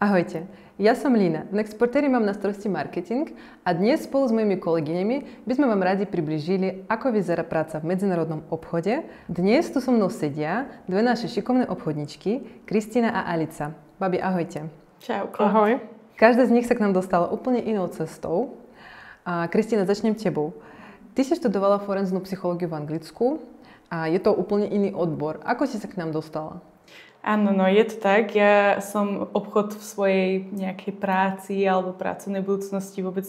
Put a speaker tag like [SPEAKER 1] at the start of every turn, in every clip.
[SPEAKER 1] Ahojte, ja som Lína. V Nexportéri mám na starosti marketing a dnes spolu s mojimi kolegyňami by sme vám radi priblížili, ako vyzerá práca v medzinárodnom obchode. Dnes tu so mnou sedia dve naše šikovné obchodničky, Kristína a Alica. Babi, ahojte.
[SPEAKER 2] Čauko.
[SPEAKER 3] Ahoj.
[SPEAKER 1] Každá z nich sa k nám dostala úplne inou cestou. A Kristína, začnem tebou. Ty si študovala forenznú psychológiu v Anglicku a je to úplne iný odbor. Ako si sa k nám dostala?
[SPEAKER 2] Áno, no je to tak. Ja som obchod v svojej nejakej práci alebo pracovnej budúcnosti vôbec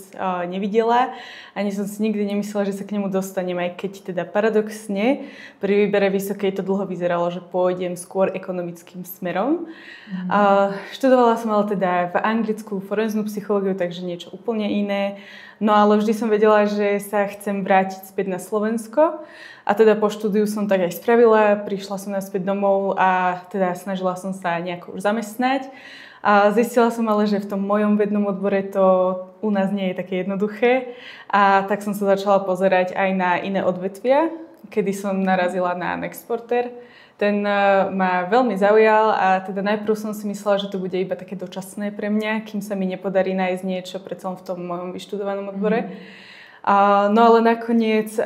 [SPEAKER 2] nevidela. Ani som si nikdy nemyslela, že sa k nemu dostanem, aj keď teda paradoxne pri výbere vysokej to dlho vyzeralo, že pôjdem skôr ekonomickým smerom. Študovala som ale teda v Anglicku forenznú psychológiu, takže niečo úplne iné. No ale vždy som vedela, že sa chcem vrátiť späť na Slovensko. A teda po štúdiu som tak aj spravila, prišla som naspäť domov a teda snažila som sa nejako už zamestnať. A zistila som ale, že v tom mojom vednom odbore to u nás nie je také jednoduché. A tak som sa začala pozerať aj na iné odvetvia, kedy som narazila na Nexportér. Ten ma veľmi zaujal a teda najprv som si myslela, že to bude iba také dočasné pre mňa, kým sa mi nepodarí nájsť niečo predsa v tom mojom vyštudovanom odbore. No ale nakoniec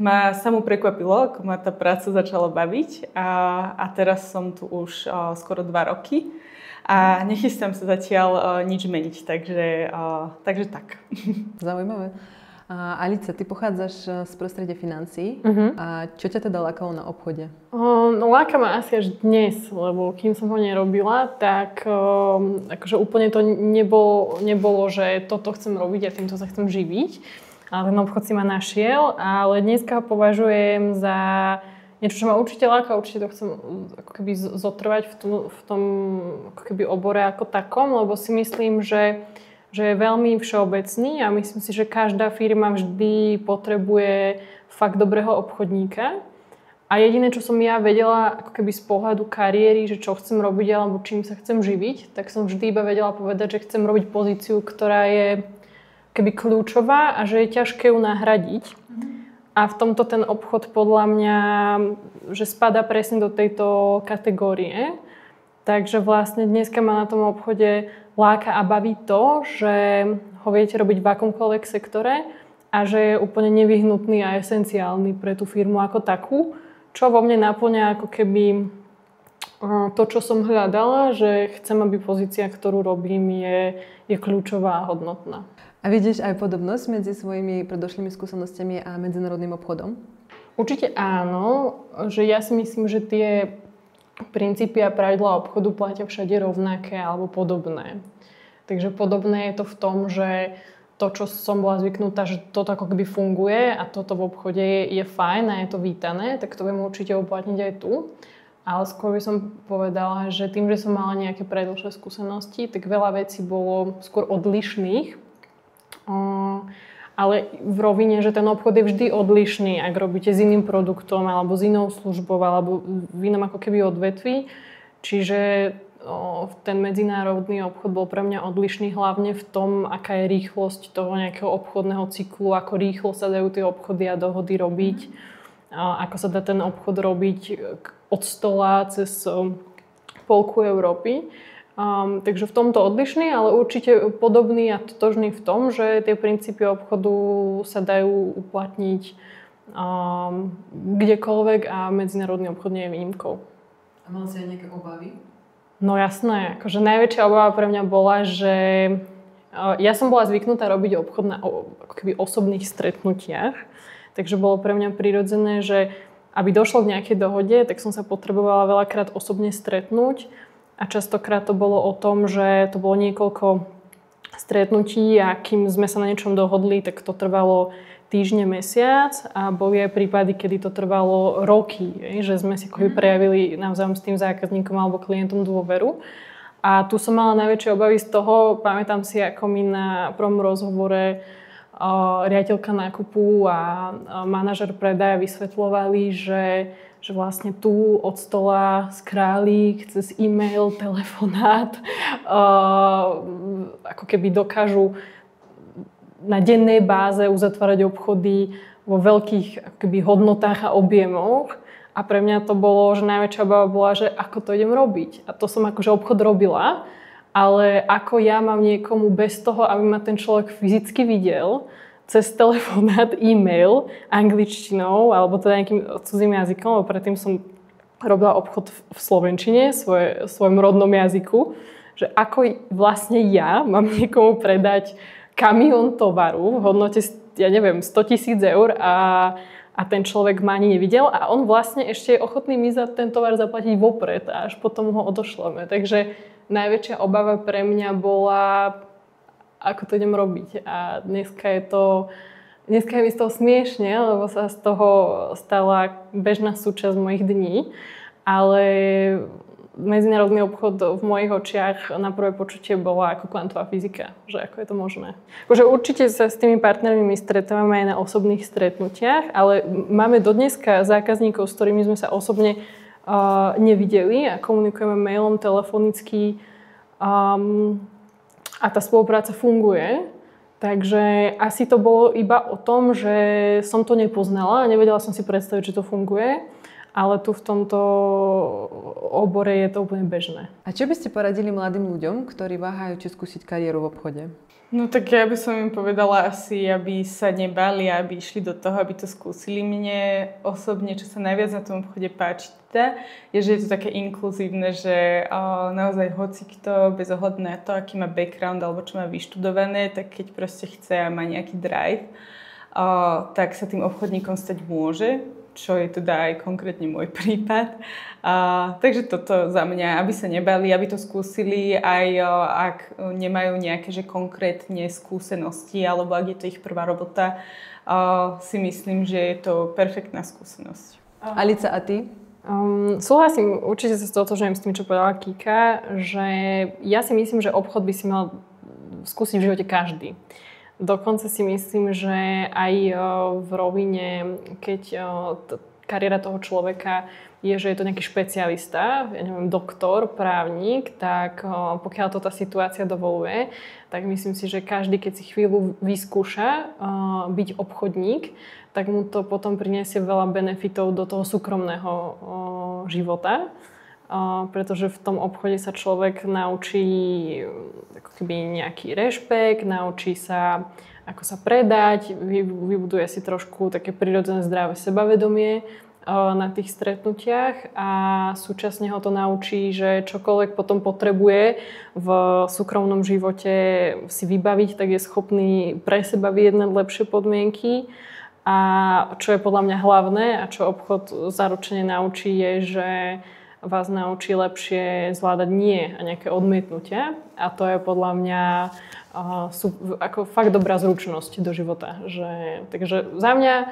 [SPEAKER 2] ma samú prekvapilo, ako ma tá práca začala baviť a teraz som tu už skoro 2 roky a nechystám sa zatiaľ nič meniť, takže tak.
[SPEAKER 1] Zaujímavé. Alice, ty pochádzaš z prostredia financií. A čo ťa teda lákalo na obchode?
[SPEAKER 3] No láka ma asi až dnes, lebo kým som ho nerobila, tak akože úplne to nebolo, že toto chcem robiť a týmto sa chcem živiť. Ale ten obchod si ma našiel, ale dneska ho považujem za niečo, čo ma určite láka, určite to chcem ako keby zotrvať v tom ako keby obore ako takom, lebo si myslím, že je veľmi všeobecný a myslím si, že každá firma vždy potrebuje fakt dobrého obchodníka. A jediné, čo som ja vedela ako keby z pohľadu kariéry, že čo chcem robiť alebo čím sa chcem živiť, tak som vždy iba vedela povedať, že chcem robiť pozíciu, ktorá je keby kľúčová a že je ťažké ju nahradiť. A v tomto ten obchod podľa mňa, že spadá presne do tejto kategórie. Takže vlastne dneska ma na tom obchode láka a baví to, že ho viete robiť v akomkoľvek sektore a že je úplne nevyhnutný a esenciálny pre tú firmu ako takú, čo vo mne naplňa ako keby to, čo som hľadala, že chcem, aby pozícia, ktorú robím, je kľúčová a hodnotná.
[SPEAKER 1] A vidíš aj podobnosť medzi svojimi predošlými skúsenostiami a medzinárodným obchodom?
[SPEAKER 3] Určite áno, že ja si myslím, že tie princípy a pravidlá obchodu platia všade rovnaké alebo podobné. Takže podobné je to v tom, že to, čo som bola zvyknutá, že toto ako keby funguje a toto v obchode je fajn a je to vítané, tak to viem určite uplatniť aj tu. Ale skôr by som povedala, že tým, že som mala nejaké predošlé skúsenosti, tak veľa vecí bolo skôr odlišných. Ale v rovine, že ten obchod je vždy odlišný, ak robíte s iným produktom alebo s inou službou alebo v inom ako keby odvetví. Čiže ten medzinárodný obchod bol pre mňa odlišný hlavne v tom, aká je rýchlosť toho nejakého obchodného cyklu, ako rýchlo sa dajú tie obchody a dohody robiť, ako sa dá ten obchod robiť od stola cez polku Európy. Takže v tomto odlišný, ale určite podobný a totožný v tom, že tie princípy obchodu sa dajú uplatniť kdekoľvek a medzinárodný obchod nie je výnimkou.
[SPEAKER 1] A mal si aj nejaké obavy?
[SPEAKER 3] No jasné, akože najväčšia obava pre mňa bola, že ja som bola zvyknutá robiť obchod na ako keby osobných stretnutiach, takže bolo pre mňa prirodzené, že aby došlo k nejakej dohode, tak som sa potrebovala veľakrát osobne stretnúť. A častokrát to bolo o tom, že to bolo niekoľko stretnutí a kým sme sa na niečom dohodli, tak to trvalo týždne, mesiac a boli aj prípady, kedy to trvalo roky, že sme si prejavili navzájom s tým zákazníkom alebo klientom dôveru. A tu som mala najväčšie obavy z toho, pamätám si, ako mi na prvom rozhovore riaditeľka nákupu a manažer predaja vysvetľovali, že vlastne tu od stola skrálík cez e-mail, telefonát ako keby dokážu na dennej báze uzatvárať obchody vo veľkých ako keby hodnotách a objemoch. A pre mňa to bolo, že najväčšia obava bola, že ako to idem robiť. A to som akože obchod robila, ale ako ja mám niekomu bez toho, aby ma ten človek fyzicky videl, cez telefonát, e-mail, angličtinou alebo teda nejakým cudzým jazykom, lebo predtým som robila obchod v slovenčine, svojom rodnom jazyku, že ako vlastne ja mám niekomu predať kamión tovaru v hodnote, ja neviem, 100 000 eur a ten človek ma ani nevidel a on vlastne ešte je ochotný mi za ten tovar zaplatiť vopred a až potom ho odošleme. Takže najväčšia obava pre mňa bola, ako to idem robiť. A dneska je mi z toho smiešne, lebo sa z toho stala bežná súčasť mojich dní. Ale medzinárodný obchod v mojich očiach na prvé počutie bola ako kvantová fyzika. Že ako je to možné. Akože určite sa s tými partnermi my stretávame aj na osobných stretnutiach, ale máme dodneska zákazníkov, s ktorými sme sa osobne nevideli a komunikujeme mailom, telefonicky. A tá spolupráca funguje, takže asi to bolo iba o tom, že som to nepoznala a nevedela som si predstaviť, že to funguje, ale tu v tomto obore je to úplne bežné.
[SPEAKER 1] A čo by ste poradili mladým ľuďom, ktorí váhajú či skúsiť kariéru v obchode?
[SPEAKER 2] No tak ja by som im povedala asi, aby sa nebali, aby išli do toho, aby to skúsili. Mne osobne, čo sa najviac na tom obchode páči, je, že je to také inkluzívne, že naozaj hocikto, bez ohľadu na to, aký má background alebo čo má vyštudované, tak keď proste chce a má nejaký drive, tak sa tým obchodníkom stať môže, čo je teda aj konkrétne môj prípad. Takže toto za mňa, aby sa nebali, aby to skúsili, aj ak nemajú nejaké že konkrétne skúsenosti, alebo ak je to ich prvá robota, si myslím, že je to perfektná skúsenosť.
[SPEAKER 1] Alica, a ty?
[SPEAKER 3] Súhlasím, určite sa stotožňujem s tým, čo povedala Kika, že ja si myslím, že obchod by si mal skúsiť v živote každý. Dokonca si myslím, že aj v rovine, keď kariéra toho človeka je, že je to nejaký špecialista, ja neviem, doktor, právnik, tak pokiaľ to tá situácia dovoluje, tak myslím si, že každý, keď si chvíľu vyskúša byť obchodník, tak mu to potom priniesie veľa benefitov do toho súkromného života. Pretože v tom obchode sa človek naučí ako keby nejaký rešpekt, naučí sa, ako sa predať, vybuduje si trošku také prirodzené zdravé sebavedomie na tých stretnutiach a súčasne ho to naučí, že čokoľvek potom potrebuje v súkromnom živote si vybaviť, tak je schopný pre seba vyjednať lepšie podmienky. A čo je podľa mňa hlavné a čo obchod zaručene naučí je, že vás naučí lepšie zvládať nie a nejaké odmietnutia. A to je podľa mňa ako fakt dobrá zručnosť do života. Takže za mňa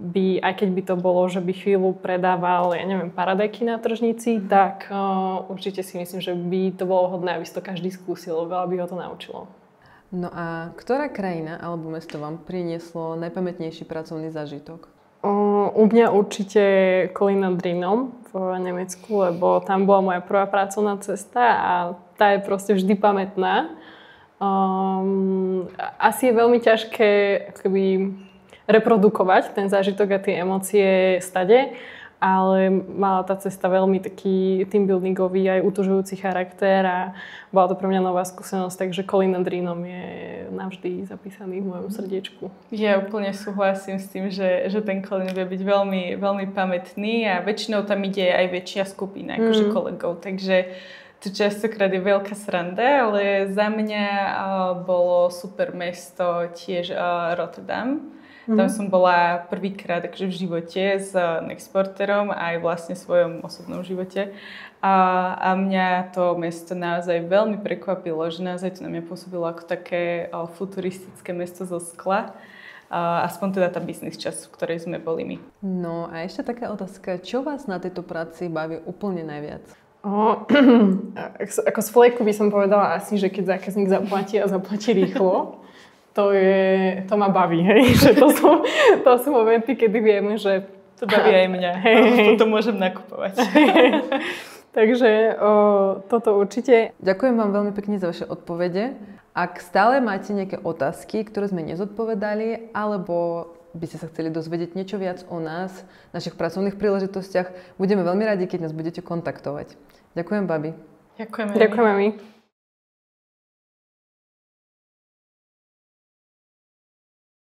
[SPEAKER 3] by, aj keď by to bolo, že by chvíľu predával, ja neviem, paradajky na tržnici, tak určite si myslím, že by to bolo hodné, aby si to každý skúsil, veľa by ho to naučilo.
[SPEAKER 1] No a ktorá krajina alebo mesto vám prinieslo najpamätnejší pracovný zážitok?
[SPEAKER 3] U mňa určite Kolín nad Rýnom v Nemecku, lebo tam bola moja prvá pracovná cesta a tá je proste vždy pamätná. Asi je veľmi ťažké akoby reprodukovať ten zážitok a tie emócie stade, ale mala tá cesta veľmi taký teambuildingový, aj utužujúci charakter a bola to pre mňa nová skúsenosť, takže Kolín nad Rýnom je navždy zapísaný v mojom srdiečku.
[SPEAKER 2] Ja úplne súhlasím s tým, že ten Kolín vie byť veľmi, veľmi pamätný a väčšinou tam ide aj väčšia skupina akože kolegov, takže to častokrát je veľká sranda, ale za mňa bolo super mesto tiež Rotterdam. Tam som bola prvýkrát akože v živote s Nexporterom aj vlastne v svojom osobnom živote. A mňa to mesto naozaj veľmi prekvapilo, že naozaj to na mňa pôsobilo ako také futuristické mesto zo skla. Aspoň teda tá business časť, v ktorej sme boli my.
[SPEAKER 1] No a ešte taká otázka, čo vás na tejto práci baví úplne najviac?
[SPEAKER 3] Ako z fleku by som povedala asi, že keď zákazník zaplatí a zaplatí rýchlo, to ma baví, hej. Že to sú momenty, kedy vieme, že
[SPEAKER 2] to baví aj mňa. Potom môžem nakupovať.
[SPEAKER 3] Takže toto určite.
[SPEAKER 1] Ďakujem vám veľmi pekne za vaše odpovede. Ak stále máte nejaké otázky, ktoré sme nezodpovedali, alebo by ste sa chceli dozvedieť niečo viac o nás, našich pracovných príležitostiach, budeme veľmi radi, keď nás budete kontaktovať. Ďakujem, babi.
[SPEAKER 2] Ďakujeme.
[SPEAKER 3] Ďakujeme my.